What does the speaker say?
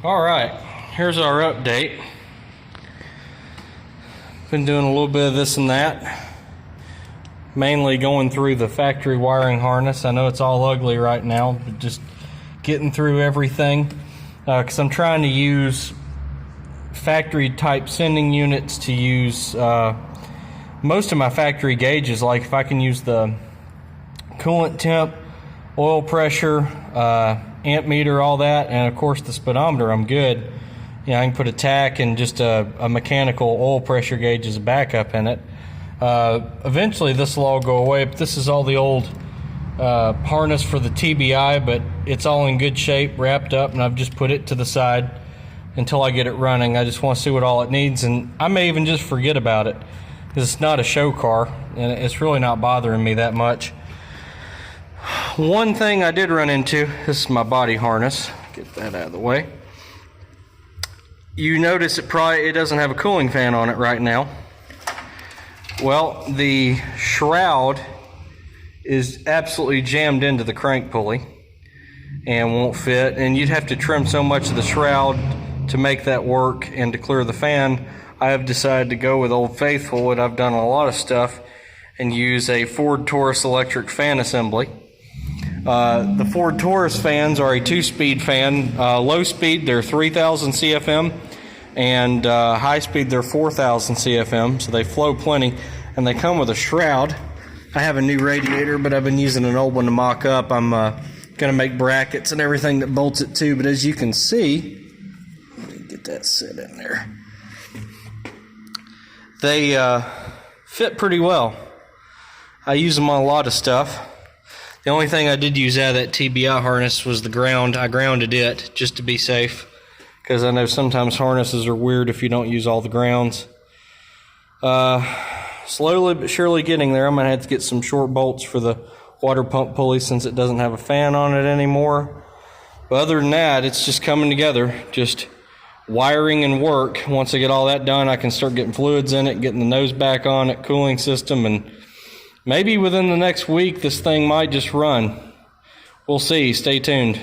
All right, here's our update. Been doing a little bit of this and that, mainly going through the factory wiring harness. I know it's all ugly right now, but just getting through everything because I'm trying to use factory type sending units to use most of my factory gauges. Like if I can use the coolant temp, oil pressure, amp meter, all that, and of course the speedometer, I'm good. You know, I can put a tach and just a mechanical oil pressure gauge as a backup in it. Eventually this will all go away, but this is all the old harness for the TBI, but it's all in good shape, wrapped up, and I've just put it to the side until I get it running. I just want to see what all it needs, and I may even just forget about it because it's not a show car and it's really not bothering me that much. One thing I did run into, this is my body harness, get that out of the way. You notice it doesn't have a cooling fan on it right now. Well, the shroud is absolutely jammed into the crank pulley and won't fit, and you'd have to trim so much of the shroud to make that work and to clear the fan. I have decided to go with Old Faithful, and I've done a lot of stuff, and use a Ford Taurus electric fan assembly. The Ford Taurus fans are a 2-speed fan. Low speed, they're 3,000 CFM, and high speed, they're 4,000 CFM, so they flow plenty, and they come with a shroud. I have a new radiator, but I've been using an old one to mock up. I'm going to make brackets and everything that bolts it to, but as you can see, let me get that set in there. They fit pretty well. I use them on a lot of stuff. The only thing I did use out of that TBI harness was the ground. I grounded it just to be safe, because I know sometimes harnesses are weird if you don't use all the grounds. Slowly but surely getting there. I'm going to have to get some short bolts for the water pump pulley since it doesn't have a fan on it anymore. But other than that, it's just coming together. Just wiring and work. Once I get all that done, I can start getting fluids in it, getting the nose back on it, cooling system, and maybe within the next week, this thing might just run. We'll see. Stay tuned.